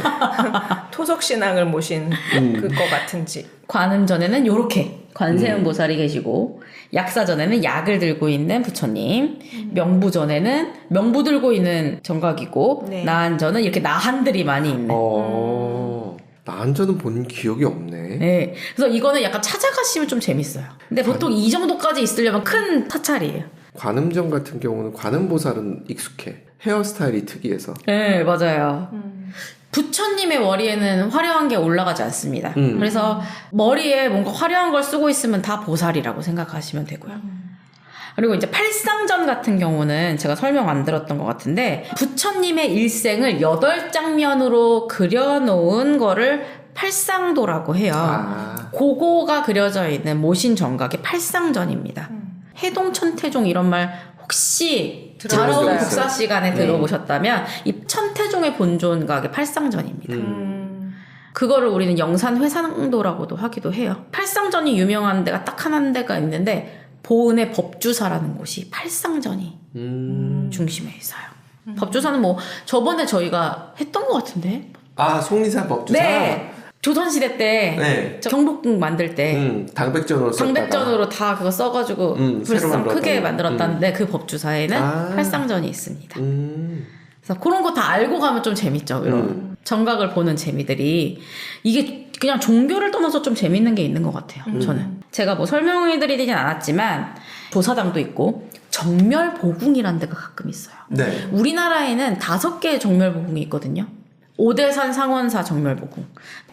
토속신앙을 모신 그거 같은지. 관음전에는 요렇게 관세음보살이 계시고 약사전에는 약을 들고 있는 부처님, 명부전에는 명부 들고 있는 정각이고 네. 나한전은 이렇게 나한들이 많이 있는. 나한전은 본 기억이 없네. 네. 그래서 이거는 약간 찾아가시면 좀 재밌어요. 근데 보통 이 정도까지 있으려면 큰 사찰이에요. 관음전 같은 경우는 관음보살은 익숙해. 헤어스타일이 특이해서. 네, 맞아요. 부처님의 머리에는 화려한 게 올라가지 않습니다. 그래서 머리에 뭔가 화려한 걸 쓰고 있으면 다 보살이라고 생각하시면 되고요. 그리고 이제 팔상전 같은 경우는 제가 설명 안 들었던 것 같은데 부처님의 일생을 8장면으로 그려놓은 거를 팔상도라고 해요. 고고가 그려져 있는 모신 정각이 팔상전입니다. 해동천태종 이런 말 혹시 자라온 들어봤어요. 복사 시간에 들어보셨다면 이 천태종의 본존각이 팔상전입니다. 그거를 우리는 영산회상도라고도 하기도 해요. 팔상전이 유명한 데가 딱 하나 데가 있는데 보은의 법주사라는 곳이 팔상전이 중심에 있어요. 법주사는 뭐 저번에 저희가 했던 것 같은데. 송리사 법주사. 네. 조선시대 때 네. 저 경복궁 만들 때 당백전으로 썼다가. 당백전으로 다 그거 써가지고 불상 크게 만들었다는데 그 법주사에는 팔상전이 있습니다. 그래서 그런 거 다 알고 가면 좀 재밌죠. 이런 정각을 보는 재미들이 이게 그냥 종교를 떠나서 좀 재밌는 게 있는 것 같아요. 저는 제가 뭐 설명해드리진 않았지만 조사당도 있고 정멸보궁이라는 데가 가끔 있어요. 네. 우리나라에는 5개의 정멸보궁이 있거든요. 오대산 상원사 정멸보궁,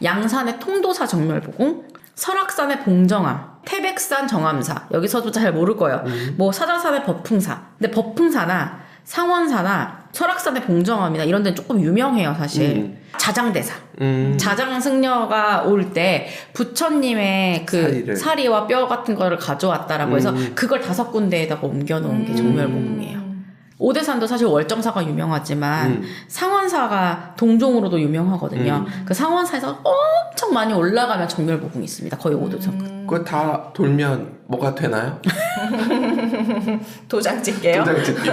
양산의 통도사 정멸보궁, 설악산의 봉정암, 태백산 정암사. 여기서도 잘 모를 거예요. 뭐 사자산의 법풍사. 근데 법풍사나 상원사나 설악산의 봉정암이나 이런 데는 조금 유명해요, 사실. 자장대사. 자장승려가 올 때 부처님의 그 사리와 뼈 같은 거를 가져왔다라고 해서 그걸 5군데에다가 옮겨놓은 게 정멸보궁이에요. 오대산도 사실 월정사가 유명하지만 상원사가 동종으로도 유명하거든요. 그 상원사에서 엄청 많이 올라가면 정멸보궁이 있습니다. 거의 오대산. 그거 다 돌면 뭐가 되나요? 도장 찍게요. 도장 찍기.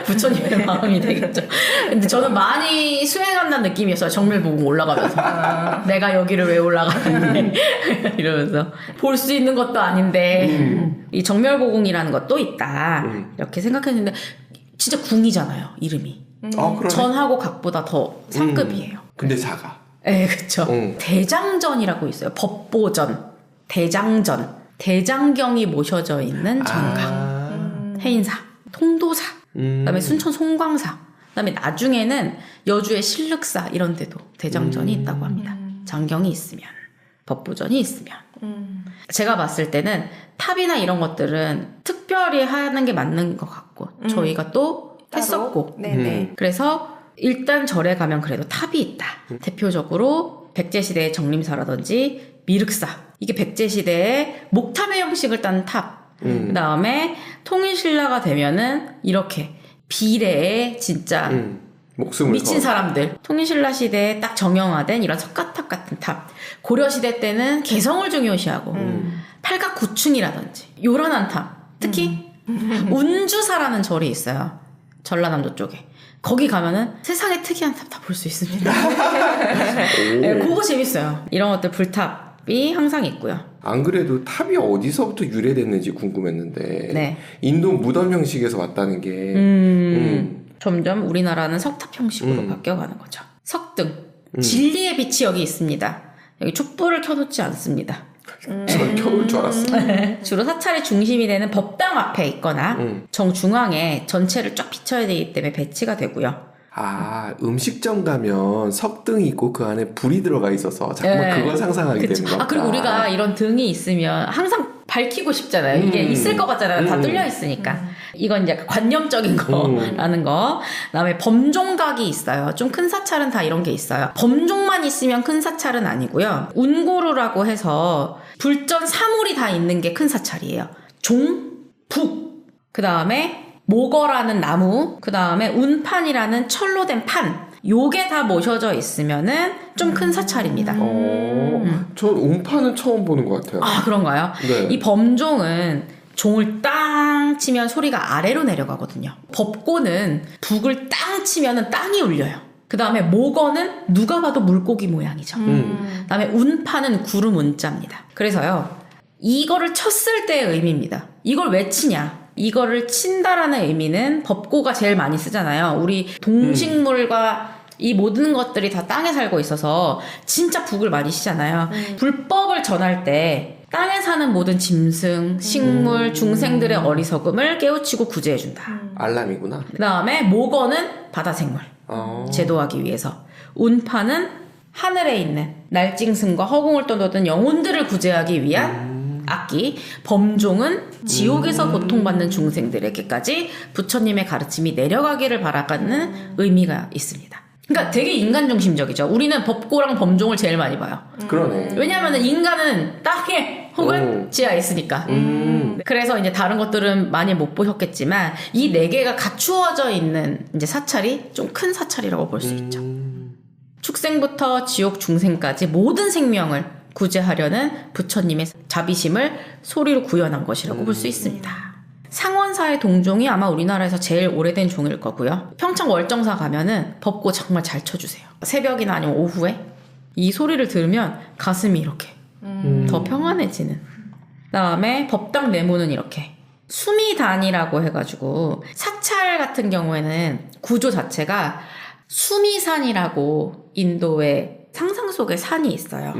부처님의 마음이 되겠죠. 근데 저는 많이 수행한다는 느낌이었어요. 정멸보궁 올라가면서. 내가 여기를 왜 올라가는데 이러면서 볼 수 있는 것도 아닌데 이 정멸보궁이라는 것도 있다. 이렇게 생각했는데 진짜 궁이잖아요. 이름이. 그러네. 전하고 각보다 더 상급이에요. 근데 작아. 네, 그쵸. 대장전이라고 있어요. 법보전, 대장전, 대장경이 모셔져 있는 정각, 해인사, 통도사, 그다음에 순천 송광사, 그다음에 나중에는 여주의 실륵사 이런 데도 대장전이 있다고 합니다. 장경이 있으면, 법보전이 있으면. 제가 봤을 때는 탑이나 이런 것들은 특별히 하는 게 맞는 것 같고 저희가 또 했었고 그래서 일단 절에 가면 그래도 탑이 있다. 대표적으로 백제시대의 정림사라든지 미륵사, 이게 백제시대의 목탑의 형식을 딴 탑. 그 다음에 통일신라가 되면은 이렇게 비례의 진짜 목숨을 미친 사람들, 통일신라 시대에 딱 정형화된 이런 석가탑 같은 탑. 고려시대 때는 개성을 중요시하고 팔각구층이라든지 요란한 탑. 특히 운주사라는 절이 있어요. 전라남도 쪽에. 거기 가면은 세상의 특이한 탑 다 볼 수 있습니다. 네, 그거 재밌어요. 이런 것들 불탑이 항상 있고요. 안 그래도 탑이 어디서부터 유래됐는지 궁금했는데 네. 인도 무덤 형식에서 왔다는 게 점점 우리나라는 석탑 형식으로 바뀌어가는 거죠. 석등. 진리의 빛이 여기 있습니다. 여기 촛불을 켜놓지 않습니다. 전 켜놓을 줄 알았어. 주로 사찰의 중심이 되는 법당 앞에 있거나 정중앙에 전체를 쫙 비춰야 되기 때문에 배치가 되고요. 아, 음식점 가면 석등이 있고 그 안에 불이 들어가 있어서 자꾸만 네. 그걸 상상하게 그쵸. 되는 거다. 아, 그리고 우리가 이런 등이 있으면 항상 밝히고 싶잖아요. 이게 있을 것 같잖아요. 다 뚫려 있으니까. 이건 이제 약간 관념적인 거라는 거. 그다음에 범종각이 있어요. 좀 큰 사찰은 다 이런 게 있어요. 범종만 있으면 큰 사찰은 아니고요. 운고루라고 해서 불전 사물이 다 있는 게 큰 사찰이에요. 종, 북, 그 다음에 모거라는 나무, 그 다음에 운판이라는 철로 된 판, 요게 다 모셔져 있으면은 좀 큰 사찰입니다. 전 운판은 처음 보는 것 같아요. 아, 그런가요? 네. 이 범종은 종을 땅 치면 소리가 아래로 내려가거든요. 법고는 북을 땅 치면은 땅이 울려요. 그 다음에 모거는 누가 봐도 물고기 모양이죠. 그 다음에 운판은 구름 운자입니다. 그래서요, 이거를 쳤을 때의 의미입니다. 이걸 왜 치냐? 이거를 친다라는 의미는 법고가 제일 많이 쓰잖아요. 우리 동식물과 이 모든 것들이 다 땅에 살고 있어서 진짜 북을 많이 치잖아요. 불법을 전할 때 땅에 사는 모든 짐승, 식물, 중생들의 어리석음을 깨우치고 구제해준다. 알람이구나. 그 다음에 모거는 바다생물, 제도하기 위해서. 운파는 하늘에 있는 날짐승과 허공을 떠도는 영혼들을 구제하기 위한 악기. 범종은 지옥에서 고통받는 중생들에게까지 부처님의 가르침이 내려가기를 바라는 의미가 있습니다. 그러니까 되게 인간중심적이죠. 우리는 법고랑 범종을 제일 많이 봐요. 그러네. 왜냐하면 인간은 땅에 혹은 지하에 있으니까. 그래서 이제 다른 것들은 많이 못 보셨겠지만 이 네 개가 갖추어져 있는 이제 사찰이 좀 큰 사찰이라고 볼 수 있죠. 축생부터 지옥 중생까지 모든 생명을 구제하려는 부처님의 자비심을 소리로 구현한 것이라고 볼 수 있습니다. 상원사의 동종이 아마 우리나라에서 제일 오래된 종일 거고요. 평창 월정사 가면은 법고 정말 잘 쳐주세요. 새벽이나 아니면 오후에 이 소리를 들으면 가슴이 이렇게 더 평안해지는. 그다음에 법당 내모는 이렇게 수미단이라고 해가지고 사찰 같은 경우에는 구조 자체가 수미산이라고 인도의 상상 속에 산이 있어요.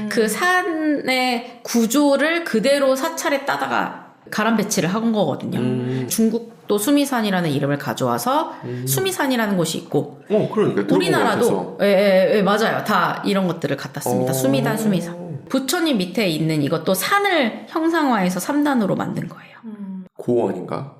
그 산의 구조를 그대로 사찰에 따다가 가람 배치를 한 거거든요. 중국도 수미산이라는 이름을 가져와서 수미산이라는 곳이 있고, 그러니까 우리나라도 예, 맞아요. 다 이런 것들을 갖다 씁니다. 수미단, 수미산. 부처님 밑에 있는 이것도 산을 형상화해서 3단으로 만든 거예요. 고원인가?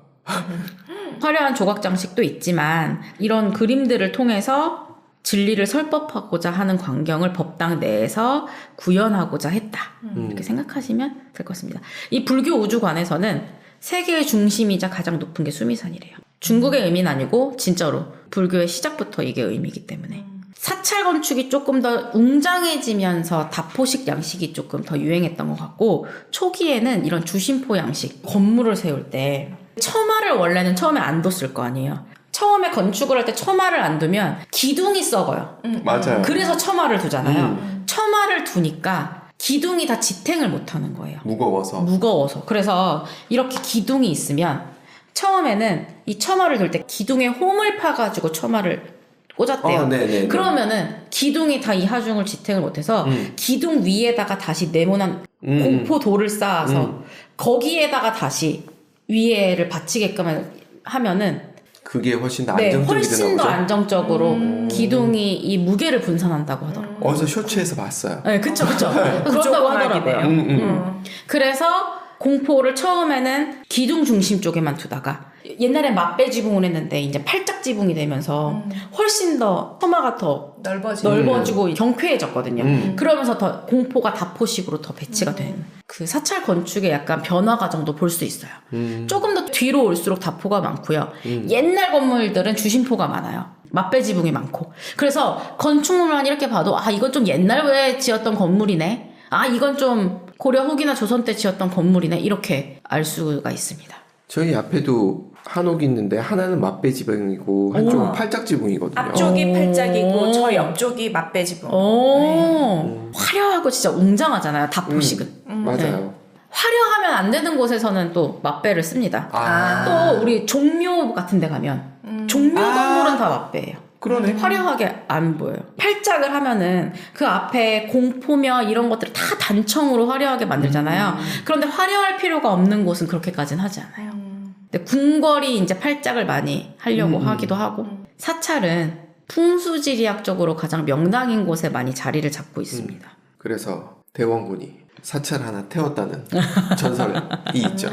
화려한 조각 장식도 있지만 이런 그림들을 통해서 진리를 설법하고자 하는 광경을 법당 내에서 구현하고자 했다. 이렇게 생각하시면 될 것 같습니다. 이 불교 우주관에서는 세계의 중심이자 가장 높은 게 수미산이래요. 중국의 의미는 아니고 진짜로 불교의 시작부터 이게 의미이기 때문에. 사찰 건축이 조금 더 웅장해지면서 다포식 양식이 조금 더 유행했던 것 같고, 초기에는 이런 주심포 양식, 건물을 세울 때 처마를 원래는 처음에 안 뒀을 거 아니에요. 처음에 건축을 할 때 처마를 안 두면 기둥이 썩어요. 맞아요. 그래서 처마를 두잖아요. 처마를 두니까 기둥이 다 지탱을 못하는 거예요. 무거워서. 그래서 이렇게 기둥이 있으면 처음에는 이 처마를 둘 때 기둥에 홈을 파가지고 처마를 꽂았대요. 그러면은 기둥이 다 이 하중을 지탱을 못해서 기둥 위에다가 다시 네모난 공포 돌을 쌓아서 거기에다가 다시 위에를 받치게끔 하면은 그게 훨씬 더 안정적이 되나 보죠? 훨씬 더 안정적으로 기둥이 이 무게를 분산한다고 하더라고요. 어디서 쇼츠에서 봤어요. 네, 그쵸. 그렇다고 하더라고요. 그래서 공포를 처음에는 기둥 중심 쪽에만 두다가 옛날에 맛배 지붕을 했는데 이제 팔짝 지붕이 되면서 훨씬 더 처마가 더 넓어지고 경쾌해졌거든요. 그러면서 더 공포가 다포식으로 더 배치가 되는 그 사찰 건축의 약간 변화 과정도 볼 수 있어요. 조금 더 뒤로 올수록 다포가 많고요. 옛날 건물들은 주심포가 많아요. 맛배 지붕이 많고. 그래서 건축물만 이렇게 봐도 아, 이건 좀 옛날에 지었던 건물이네. 아, 이건 좀 고려 후기나 조선 때 지었던 건물이네. 이렇게 알 수가 있습니다. 저희 앞에도 한옥이 있는데 하나는 맛배 지붕이고 한쪽은 팔짝 지붕이거든요. 앞쪽이 팔짝이고 저 옆쪽이 맛배지붕. 오, 화려하고 진짜 웅장하잖아요. 다 보식은. 맞아요. 화려하면 안 되는 곳에서는 또 맛배를 씁니다. 아. 또 우리 종묘 같은 데 가면 종묘 건물은 다 맛배예요. 그러네. 화려하게 안 보여요. 팔짝을 하면은 그 앞에 공포며 이런 것들을 다 단청으로 화려하게 만들잖아요. 그런데 화려할 필요가 없는 곳은 그렇게까지는 하지 않아요. 근데 궁궐이 이제 팔짝을 많이 하려고 하기도 하고 사찰은 풍수지리학적으로 가장 명당인 곳에 많이 자리를 잡고 있습니다. 그래서 대원군이 사찰 하나 태웠다는 전설이 있죠.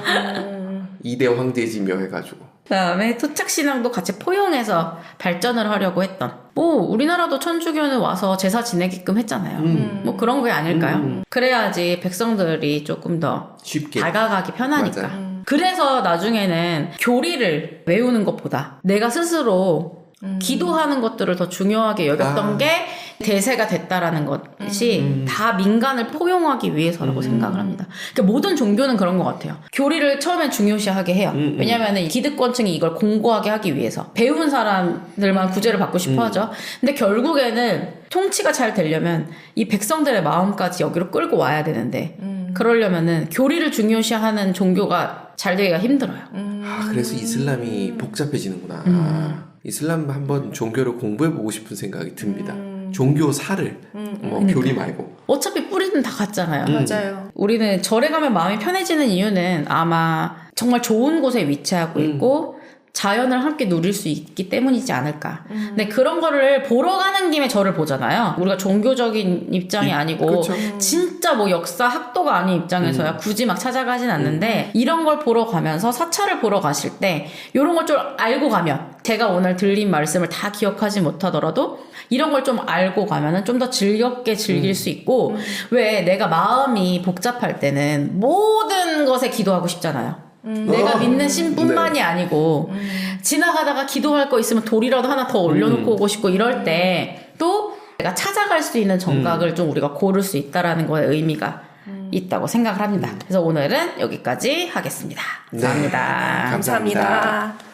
2대 황제지며 해가지고. 그다음에 토착신앙도 같이 포용해서 발전을 하려고 했던 뭐 우리나라도 천주교는 와서 제사 지내게끔 했잖아요. 뭐 그런 게 아닐까요? 그래야지 백성들이 조금 더 쉽게 다가가기 편하니까. 맞아요. 그래서 나중에는 교리를 외우는 것보다 내가 스스로 기도하는 것들을 더 중요하게 여겼던 게 대세가 됐다라는 것이 다 민간을 포용하기 위해서라고 생각을 합니다. 그러니까 모든 종교는 그런 것 같아요. 교리를 처음엔 중요시하게 해요. 왜냐하면 기득권층이 이걸 공고하게 하기 위해서 배운 사람들만 구제를 받고 싶어 하죠. 근데 결국에는 통치가 잘 되려면 이 백성들의 마음까지 여기로 끌고 와야 되는데 그러려면은 교리를 중요시하는 종교가 잘 되기가 힘들어요. 그래서 이슬람이 복잡해지는구나. 이슬람 한번 종교를 공부해보고 싶은 생각이 듭니다. 종교사를 뭐 교리 말고. 어차피 뿌리는 다 같잖아요. 맞아요. 우리는 절에 가면 마음이 편해지는 이유는 아마 정말 좋은 곳에 위치하고 있고 자연을 함께 누릴 수 있기 때문이지 않을까. 근데 그런 거를 보러 가는 김에 절을 보잖아요. 우리가 종교적인 입장이 아니고 그쵸. 진짜 뭐 역사 학도가 아닌 입장에서야 굳이 막 찾아가진 않는데 이런 걸 보러 가면서 사찰을 보러 가실 때 이런 걸 좀 알고 가면 제가 오늘 들린 말씀을 다 기억하지 못하더라도 이런 걸 좀 알고 가면은 좀 더 즐겁게 즐길 수 있고 왜 내가 마음이 복잡할 때는 모든 것에 기도하고 싶잖아요. 내가 믿는 신뿐만이 아니고 지나가다가 기도할 거 있으면 돌이라도 하나 더 올려놓고 오고 싶고 이럴 때 또 내가 찾아갈 수 있는 정각을 좀 우리가 고를 수 있다라는 거에 의미가 있다고 생각을 합니다. 그래서 오늘은 여기까지 하겠습니다. 감사합니다. 네, 감사합니다.